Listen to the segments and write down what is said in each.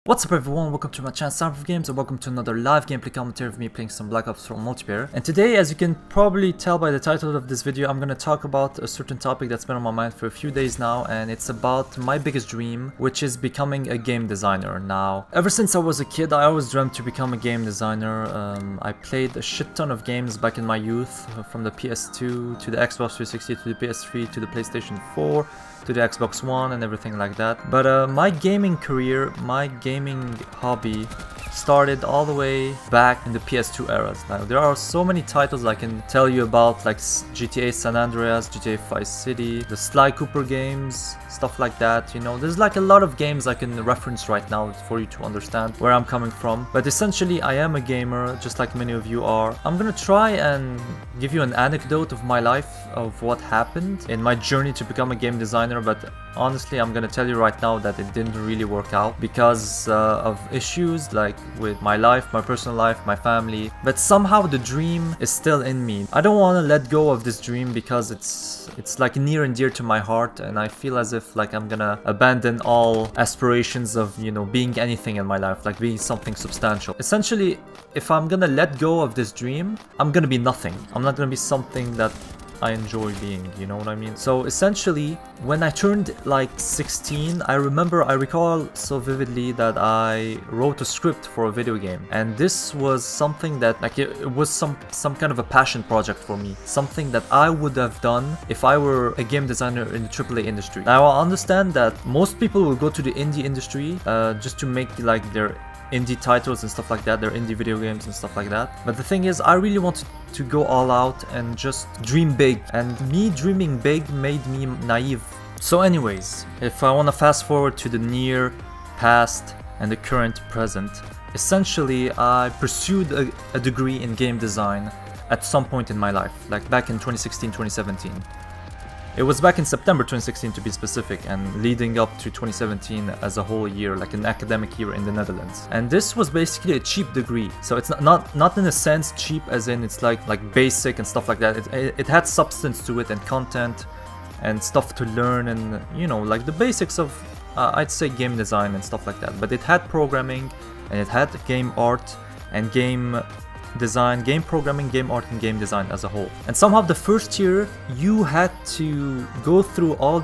What's up everyone, welcome to my channel SoundProofGames and welcome to another live gameplay commentary of me playing some Black Ops 4 multiplayer. And today, as you can probably tell by the title of this video, I'm gonna talk about a certain topic that's been on my mind for a few days now, and it's about my biggest dream, which is becoming a game designer. Now, ever since I was a kid, I always dreamt to become a game designer. I played a shit ton of games back in my youth, from the PS2 to the Xbox 360 to the PS3 to the PlayStation 4 to the Xbox One and everything like that. But my gaming career, my gaming hobby started all the way back in the PS2 eras. Now there are so many titles I can tell you about, like GTA San Andreas, GTA Vice City, the Sly Cooper games, stuff like that. You know, there's like a lot of games I can reference right now for you to understand where I'm coming from. But essentially I am a gamer, just like many of you are. I'm gonna try and give you an anecdote of my life, of what happened in my journey to become a game designer, but honestly I'm gonna tell you right now that it didn't really work out because of issues like with my life, my personal life, my family. But somehow the dream is still in me. I don't want to let go of this dream because it's like near and dear to my heart, and I feel as if like I'm gonna abandon all aspirations of, you know, being anything in my life, like being something substantial. Essentially, if I'm gonna let go of this dream, I'm gonna be nothing. I'm not gonna be something that I enjoy being, you know what I mean? So essentially, when I turned like 16, I recall so vividly that I wrote a script for a video game, and this was something that like it was some kind of a passion project for me, something that I would have done if I were a game designer in the AAA industry. Now I understand that most people will go to the indie industry just to make like their indie titles and stuff like that, their indie video games and stuff like that. But the thing is, I really wanted to go all out and just dream big, and me dreaming big made me naive. So anyways, if I want to fast forward to the near past and the current present, essentially I pursued a degree in game design at some point in my life, like back in 2016-2017. It was back in September 2016 to be specific, and leading up to 2017 as a whole year, like an academic year in the Netherlands. And this was basically a cheap degree. So it's not in a sense cheap as in it's like basic and stuff like that. It had substance to it and content and stuff to learn, and you know, like the basics of I'd say game design and stuff like that. But it had programming, and it had game art and game design, game programming, game art, and game design as a whole. And somehow the first year you had to go through all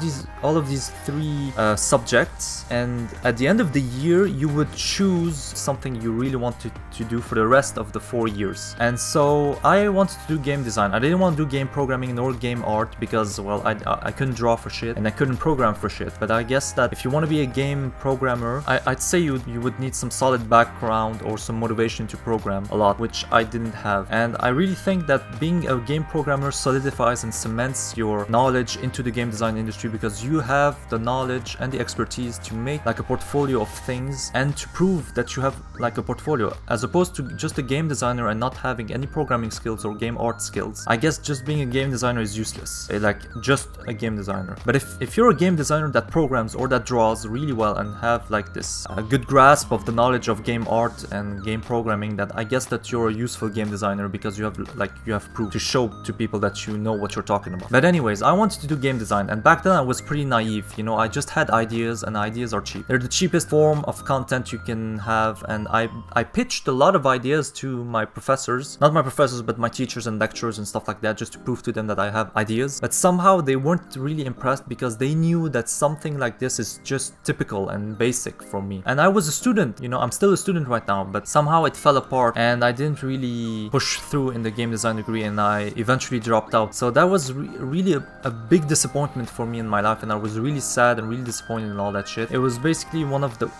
of these three subjects, and at the end of the year you would choose something you really wanted to do for the rest of the 4 years. And so I wanted to do game design. I didn't want to do game programming nor game art because, well, I couldn't draw for shit and I couldn't program for shit. But I guess that if you want to be a game programmer, I'd say you would need some solid background or some motivation to program a lot, which I didn't have. And I really think that being a game programmer solidifies and cements your knowledge into the game design industry, because you have the knowledge and the expertise to make like a portfolio of things and to prove that you have like a portfolio, as opposed to just a game designer and not having any programming skills or game art skills. I guess just being a game designer is useless, like just a game designer. But if you're a game designer that programs or that draws really well and have like this good grasp of the knowledge of game art and game programming, that I guess that you're a useful game designer, because you have proof to show to people that you know what you're talking about. But anyways, I wanted to do game design, and back then I was pretty naive, you know. I just had ideas, and ideas are cheap. They're the cheapest form of content you can have, and I pitched a lot of ideas to my professors, not my professors but my teachers and lecturers and stuff like that, just to prove to them that I have ideas. But somehow they weren't really impressed, because they knew that something like this is just typical and basic for me. And I was a student, you know, I'm still a student right now, but somehow it fell apart and I didn't really push through in the game design degree, and I eventually dropped out. So that was really a big disappointment for me in my life, and I was really sad and really disappointed in all that shit. It was basically one of the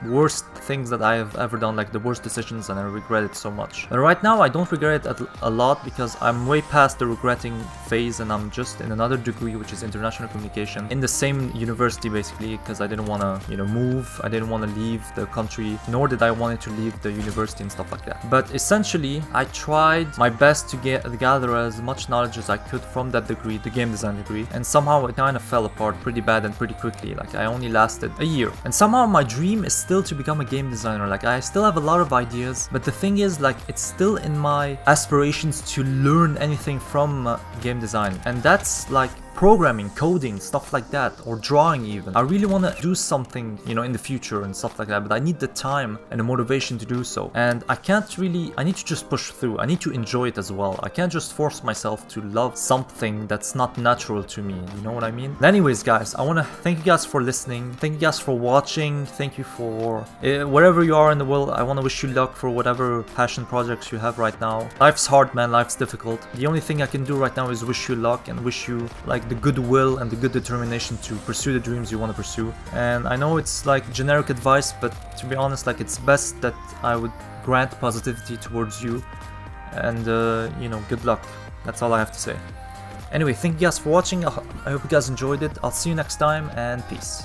worst things that I have ever done, like the worst decisions, and I regret it so much. But right now I don't regret it a lot, because I'm way past the regretting phase, and I'm just in another degree, which is international communication, in the same university basically, because I didn't want to, you know, move. I didn't want to leave the country, nor did I want to leave the university and stuff like that. But essentially I tried my best to gather as much knowledge as I could from that degree, the game design degree, and somehow it kind of fell apart pretty bad and pretty quickly. Like I only lasted a year, and somehow my dream is still to become a game designer. Like I still have a lot of ideas, but the thing is, like, it's still in my aspirations to learn anything from game design, and that's like programming, coding, stuff like that, or drawing even. I really want to do something, you know, in the future and stuff like that, but I need the time and the motivation to do so. And I need to just push through. I need to enjoy it as well. I can't just force myself to love something that's not natural to me, you know what I mean? Anyways guys, I want to thank you guys for listening, thank you guys for watching, thank you for wherever you are in the world. I want to wish you luck for whatever passion projects you have right now. Life's hard, man, life's difficult. The only thing I can do right now is wish you luck and wish you like the goodwill and the good determination to pursue the dreams you want to pursue. And I know it's like generic advice, but to be honest, like it's best that I would grant positivity towards you, and you know, good luck. That's all I have to say. Anyway, thank you guys for watching. I hope you guys enjoyed it. I'll see you next time, and peace.